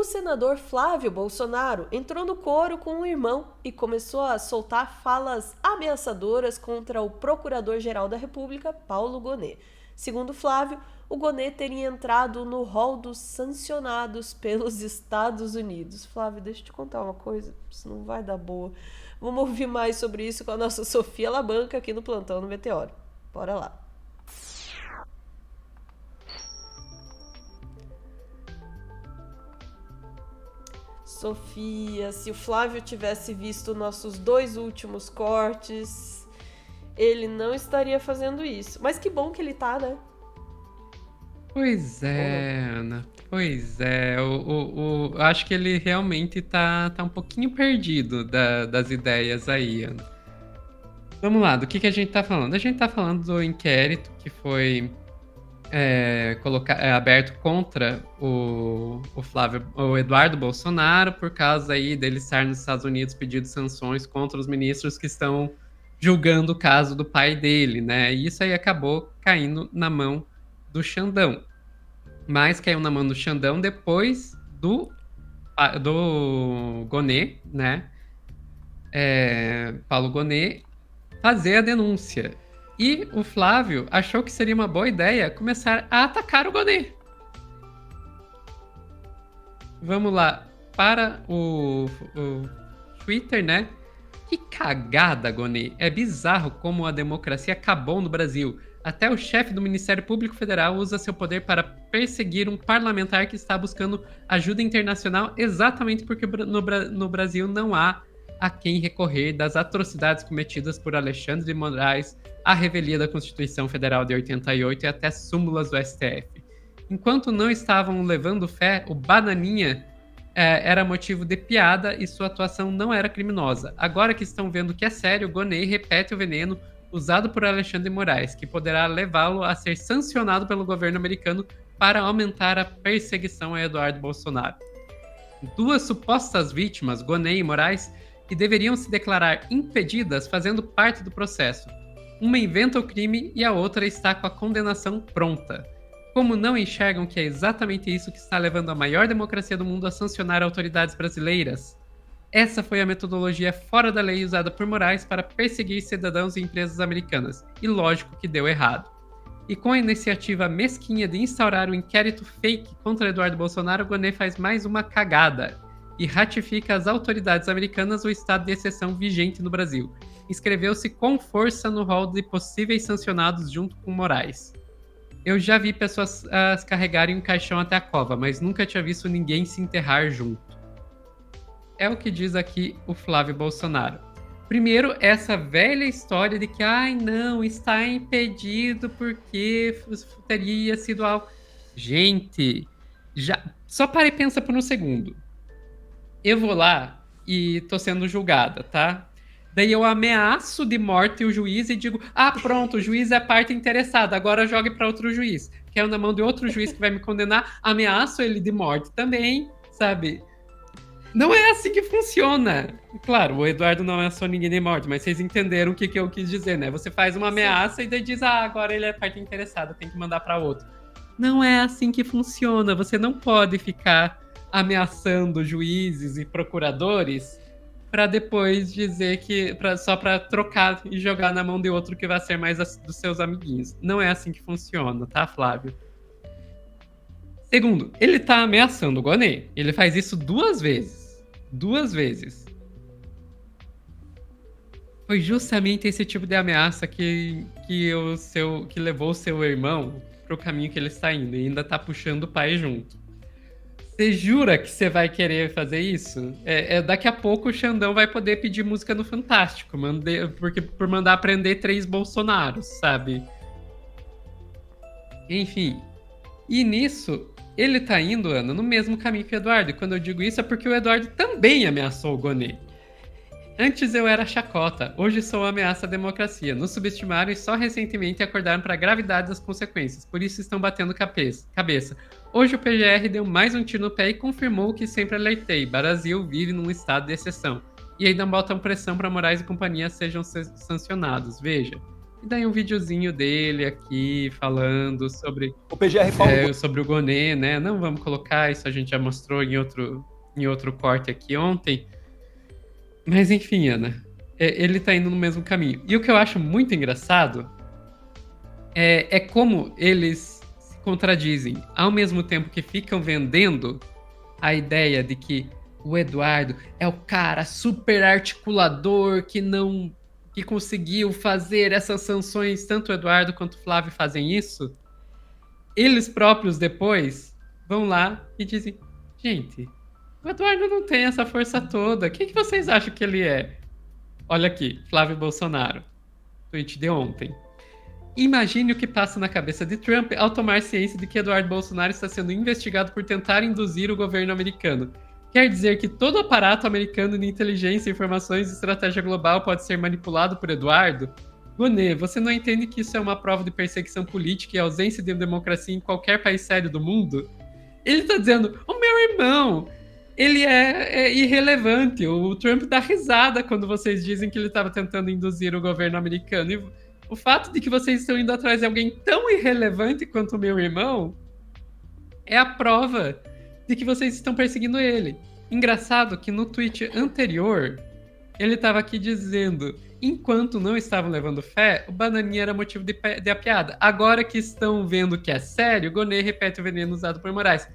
O senador Flávio Bolsonaro entrou no coro com o irmão e começou a soltar falas ameaçadoras contra o procurador-geral da República, Paulo Gonet. Segundo Flávio, o Gonet teria entrado no rol dos sancionados pelos Estados Unidos. Flávio, deixa eu te contar uma coisa, isso não vai dar boa. Vamos ouvir mais sobre isso com a nossa Sofia Labanca aqui no Plantão no Meteoro. Bora lá. Sofia, se o Flávio tivesse visto nossos 2 últimos cortes, ele não estaria fazendo isso. Mas que bom que ele tá, né? Pois é, Ana. Pois é. Eu acho que ele realmente tá um pouquinho perdido das ideias aí, Ana. Vamos lá, do que a gente tá falando? A gente tá falando do inquérito que foi aberto contra o Eduardo Bolsonaro por causa aí dele estar nos Estados Unidos pedindo sanções contra os ministros que estão julgando o caso do pai dele, né? E isso aí acabou caindo na mão do Xandão. Mas caiu na mão do Xandão depois do Gonet, né? Paulo Gonet fazer a denúncia. E o Flávio achou que seria uma boa ideia começar a atacar o Gonet. Vamos lá para o Twitter, né? Que cagada, Gonet. É bizarro como a democracia acabou no Brasil. Até o chefe do Ministério Público Federal usa seu poder para perseguir um parlamentar que está buscando ajuda internacional exatamente porque no Brasil não há a quem recorrer das atrocidades cometidas por Alexandre de Moraes, a revelia da Constituição Federal de 88 e até súmulas do STF. Enquanto não estavam levando fé, o Bananinha era motivo de piada e sua atuação não era criminosa. Agora que estão vendo que é sério, Gonet repete o veneno usado por Alexandre de Moraes, que poderá levá-lo a ser sancionado pelo governo americano para aumentar a perseguição a Eduardo Bolsonaro. 2 supostas vítimas, Gonet e Moraes, que deveriam se declarar impedidas fazendo parte do processo. Uma inventa o crime e a outra está com a condenação pronta. Como não enxergam que é exatamente isso que está levando a maior democracia do mundo a sancionar autoridades brasileiras? Essa foi a metodologia fora da lei usada por Moraes para perseguir cidadãos e empresas americanas, e lógico que deu errado. E com a iniciativa mesquinha de instaurar um inquérito fake contra Eduardo Bolsonaro, Gonet faz mais uma cagada e ratifica às autoridades americanas o estado de exceção vigente no Brasil. Inscreveu-se com força no rol de possíveis sancionados junto com Moraes. Eu já vi pessoas carregarem um caixão até a cova, mas nunca tinha visto ninguém se enterrar junto. É o que diz aqui o Flávio Bolsonaro. Primeiro, essa velha história de que, não, está impedido porque teria sido algo... Gente, só para e pensa por um segundo. Eu vou lá e tô sendo julgada, tá? Daí eu ameaço de morte o juiz e digo, pronto, o juiz é a parte interessada, agora jogue para outro juiz. Quero na mão de outro juiz que vai me condenar, ameaço ele de morte também, sabe? Não é assim que funciona. Claro, o Eduardo não ameaçou ninguém de morte, mas vocês entenderam o que eu quis dizer, né? Você faz uma ameaça e daí diz, agora ele é a parte interessada, tem que mandar para outro. Não é assim que funciona. Você não pode ficar ameaçando juízes e procuradores para depois dizer que só para trocar e jogar na mão de outro que vai ser mais dos seus amiguinhos. Não é assim que funciona, tá, Flávio? Segundo, ele tá ameaçando o Gonet. Ele faz isso 2 vezes. 2 vezes. Foi justamente esse tipo de ameaça que levou o seu irmão pro caminho que ele está indo. E ainda tá puxando o pai junto. Você jura que você vai querer fazer isso? Daqui a pouco o Xandão vai poder pedir música no Fantástico, por mandar prender 3 Bolsonaros, sabe? Enfim. E nisso, ele tá indo, Ana, no mesmo caminho que o Eduardo. E quando eu digo isso é porque o Eduardo também ameaçou o Gonet. Antes eu era chacota, hoje sou ameaça à democracia. Nos subestimaram e só recentemente acordaram para a gravidade das consequências, por isso estão batendo cabeça. Hoje o PGR deu mais um tiro no pé e confirmou o que sempre alertei: Brasil vive num estado de exceção. E ainda botam pressão para Moraes e companhia sejam sancionados. Veja, E daí um videozinho dele aqui falando sobre O PGR Paulo sobre o Gonê, né? Não vamos colocar, isso a gente já mostrou em outro corte aqui ontem. Mas enfim, Ana, ele tá indo no mesmo caminho. E o que eu acho muito engraçado é como eles se contradizem. Ao mesmo tempo que ficam vendendo a ideia de que o Eduardo é o cara super articulador que conseguiu fazer essas sanções, tanto o Eduardo quanto o Flávio fazem isso, eles próprios depois vão lá e dizem: gente, o Eduardo não tem essa força toda. Quem que vocês acham que ele é? Olha aqui, Flávio Bolsonaro. Tweet de ontem. Imagine o que passa na cabeça de Trump ao tomar ciência de que Eduardo Bolsonaro está sendo investigado por tentar induzir o governo americano. Quer dizer que todo o aparato americano de inteligência, informações e estratégia global pode ser manipulado por Eduardo? Gonê, você não entende que isso é uma prova de perseguição política e ausência de democracia em qualquer país sério do mundo? Ele está dizendo: o meu irmão, ele é irrelevante. O Trump dá risada quando vocês dizem que ele estava tentando induzir o governo americano. E o fato de que vocês estão indo atrás de alguém tão irrelevante quanto o meu irmão é a prova de que vocês estão perseguindo ele. Engraçado que no tweet anterior, ele estava aqui dizendo: enquanto não estavam levando fé, o bananinha era motivo de a piada. Agora que estão vendo que é sério, Gonê repete o veneno usado por Moraes.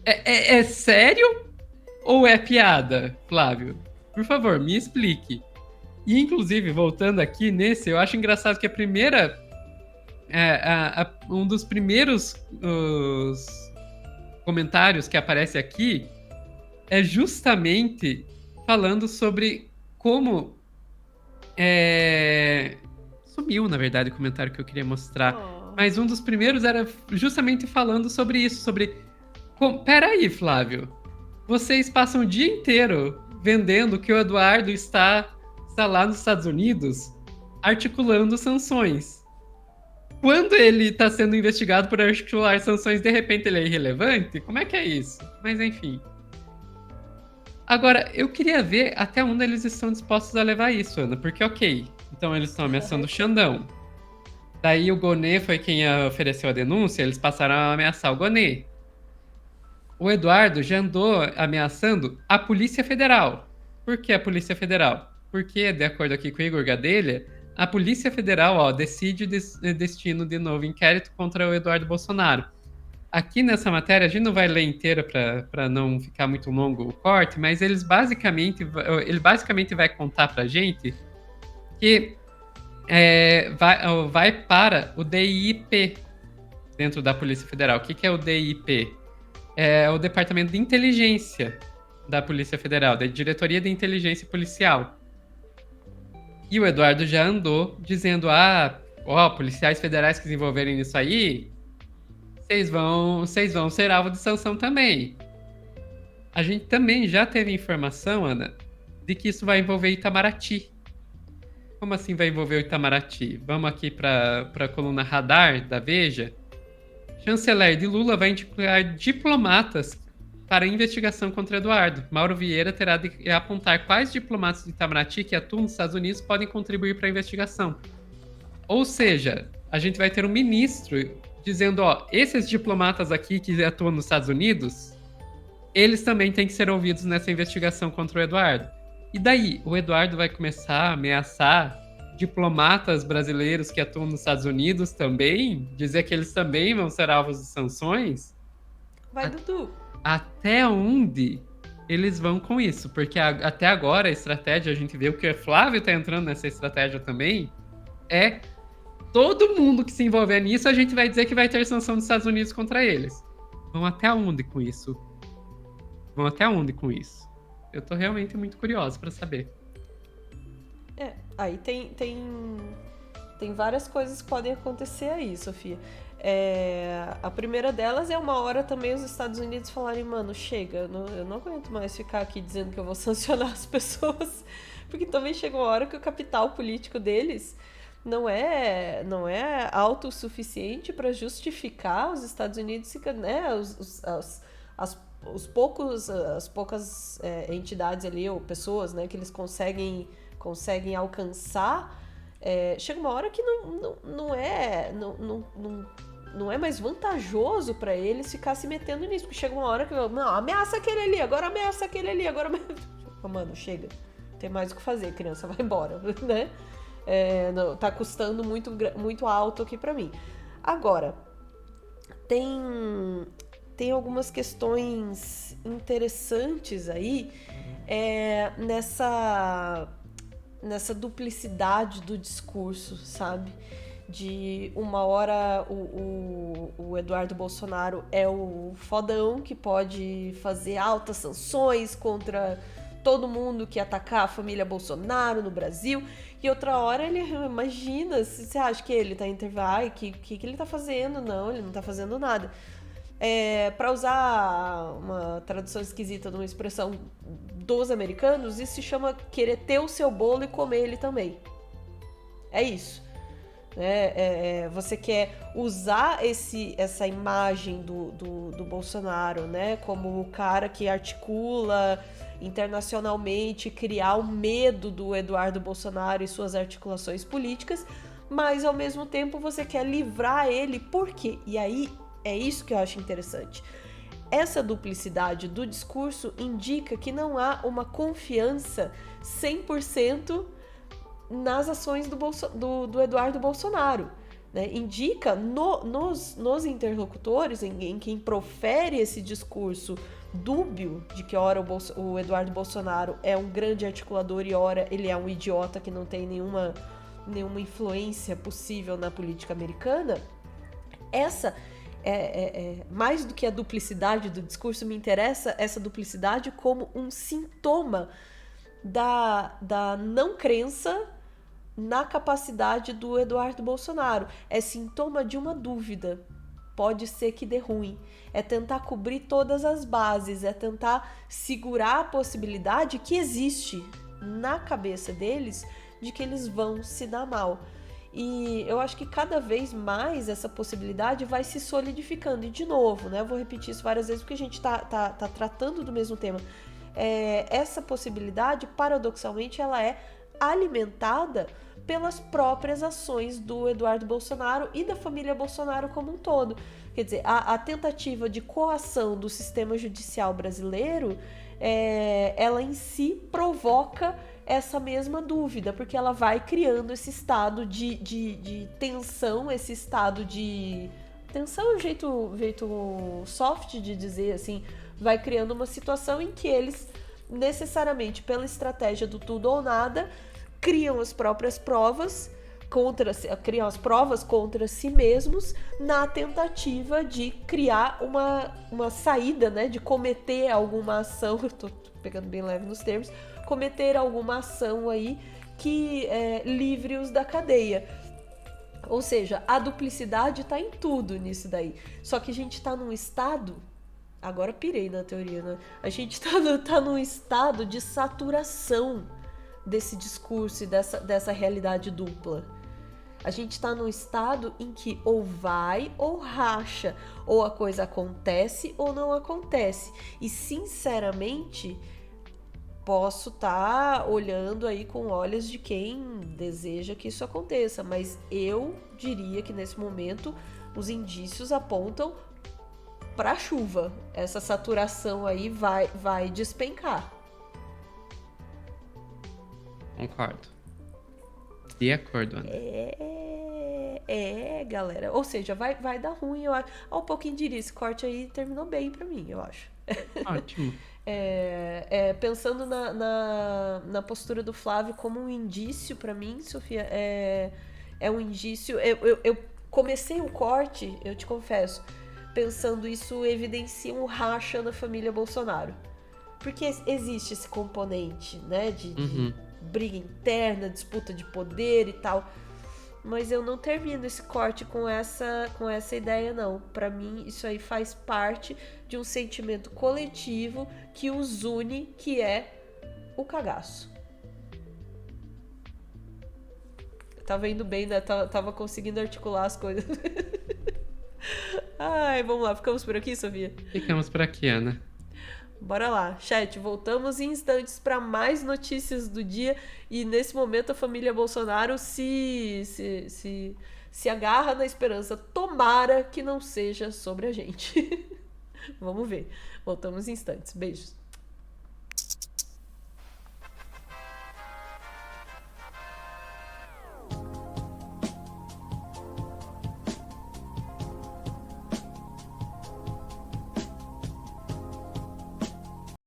É sério ou é piada, Flávio? Por favor, me explique. E, inclusive, voltando aqui nesse, eu acho engraçado que a primeira... um dos primeiros comentários que aparece aqui é justamente falando sobre como... Sumiu, na verdade, o comentário que eu queria mostrar. Mas um dos primeiros era justamente falando sobre isso, sobre... Peraí, Flávio. Vocês passam o dia inteiro vendendo que o Eduardo está lá nos Estados Unidos articulando sanções. Quando ele está sendo investigado por articular sanções, de repente ele é irrelevante? Como é que é isso? Mas enfim. Agora, eu queria ver até onde eles estão dispostos a levar isso, Ana. Porque, ok, então eles estão ameaçando o Xandão. Daí o Gonê foi quem ofereceu a denúncia, eles passaram a ameaçar o Gonê. O Eduardo já andou ameaçando a Polícia Federal. Por que a Polícia Federal? Porque, de acordo aqui com o Igor Gadelha, a Polícia Federal decide o destino de novo inquérito contra o Eduardo Bolsonaro. Aqui nessa matéria, a gente não vai ler inteira para não ficar muito longo o corte, mas ele basicamente vai contar para a gente que vai para o DIP dentro da Polícia Federal. O que é o DIP? É o Departamento de Inteligência da Polícia Federal, da Diretoria de Inteligência Policial. E o Eduardo já andou dizendo: policiais federais que se envolverem nisso aí, vocês vão ser alvo de sanção também. A gente também já teve informação, Ana, de que isso vai envolver Itamaraty. Como assim vai envolver o Itamaraty? Vamos aqui para a coluna Radar da Veja. Chanceler de Lula vai indicar diplomatas para investigação contra Eduardo. Mauro Vieira terá de apontar quais diplomatas de Itamaraty que atuam nos Estados Unidos podem contribuir para a investigação. Ou seja, a gente vai ter um ministro dizendo: esses diplomatas aqui que atuam nos Estados Unidos, eles também têm que ser ouvidos nessa investigação contra o Eduardo. E daí, o Eduardo vai começar a ameaçar diplomatas brasileiros que atuam nos Estados Unidos também? Dizer que eles também vão ser alvos de sanções? Vai, Dudu. Até onde eles vão com isso? Porque até agora a estratégia, a gente vê o que o Flávio está entrando nessa estratégia também, é todo mundo que se envolver nisso, a gente vai dizer que vai ter sanção dos Estados Unidos contra eles. Vão até onde com isso? Eu tô realmente muito curiosa para saber. Aí tem várias coisas que podem acontecer aí, Sofia. A primeira delas é uma hora também os Estados Unidos falarem: mano, chega, eu não aguento mais ficar aqui dizendo que eu vou sancionar as pessoas, porque também chega uma hora que o capital político deles não é autossuficiente para justificar os Estados Unidos, né, as poucas entidades ali ou pessoas, né, que eles conseguem alcançar Chega uma hora que não é mais vantajoso pra eles ficar se metendo nisso. Porque chega uma hora que não, ameaça aquele ali, agora ameaça aquele ali, agora mano, chega. Não tem mais o que fazer, criança, vai embora, né? Não, tá custando muito, muito alto aqui pra mim. Agora, tem algumas questões interessantes aí nessa duplicidade do discurso, sabe? De uma hora o Eduardo Bolsonaro é o fodão que pode fazer altas sanções contra todo mundo que atacar a família Bolsonaro no Brasil, e outra hora ele, imagina, se você acha que ele tá intervindo, que ele tá fazendo? Não, ele não tá fazendo nada. Para usar uma tradução esquisita de uma expressão dos americanos, isso se chama querer ter o seu bolo e comer ele também. É isso. Você quer usar essa imagem do Bolsonaro, né, como o cara que articula internacionalmente, criar o medo do Eduardo Bolsonaro e suas articulações políticas, mas ao mesmo tempo você quer livrar ele. Por quê? E aí é isso que eu acho interessante. Essa duplicidade do discurso indica que não há uma confiança 100% nas ações do Eduardo Bolsonaro, né? Indica nos interlocutores, em quem profere esse discurso dúbio de que ora o Eduardo Bolsonaro é um grande articulador e ora ele é um idiota que não tem nenhuma influência possível na política americana. Essa mais do que a duplicidade do discurso, me interessa essa duplicidade como um sintoma da não crença na capacidade do Eduardo Bolsonaro. É sintoma de uma dúvida. Pode ser que dê ruim. É tentar cobrir todas as bases, é tentar segurar a possibilidade que existe na cabeça deles de que eles vão se dar mal. E eu acho que cada vez mais essa possibilidade vai se solidificando. E de novo, né, eu vou repetir isso várias vezes porque a gente tá tratando do mesmo tema. Essa possibilidade, paradoxalmente, ela é alimentada pelas próprias ações do Eduardo Bolsonaro e da família Bolsonaro como um todo. Quer dizer, a tentativa de coação do sistema judicial brasileiro, ela em si provoca essa mesma dúvida, porque ela vai criando esse estado de tensão, esse estado de... Tensão é um jeito soft de dizer, assim, vai criando uma situação em que eles, necessariamente pela estratégia do tudo ou nada, criam as próprias provas contra si mesmos na tentativa de criar uma saída, né, de cometer alguma ação, eu tô pegando bem leve nos termos, cometer alguma ação aí que livre-os da cadeia. Ou seja, a duplicidade tá em tudo nisso daí. Só que a gente tá num estado... Agora pirei na teoria, né? A gente tá num estado de saturação desse discurso e dessa realidade dupla. A gente está num estado em que ou vai ou racha, ou a coisa acontece ou não acontece. E, sinceramente, posso estar olhando aí com olhos de quem deseja que isso aconteça, mas eu diria que nesse momento os indícios apontam para a chuva. Essa saturação aí vai despencar. Concordo. De acordo, André. Galera. Ou seja, vai dar ruim, eu acho. Um pouquinho diria, esse corte aí terminou bem pra mim, eu acho. Ótimo. Pensando na postura do Flávio como um indício pra mim, Sofia, é um indício... Eu comecei o corte, eu te confesso, pensando isso evidencia um racha na família Bolsonaro. Porque existe esse componente, né, de briga interna, disputa de poder e tal. Mas eu não termino esse corte com essa ideia, não. Pra mim, isso aí faz parte de um sentimento coletivo que os une, que é o cagaço. Tava indo bem, né? Tava conseguindo articular as coisas. Ai, vamos lá. Ficamos por aqui, Sofia? Ficamos por aqui, Ana. Bora lá, chat, voltamos em instantes para mais notícias do dia e nesse momento a família Bolsonaro se agarra na esperança. Tomara que não seja sobre a gente. Vamos ver. Voltamos em instantes. Beijos.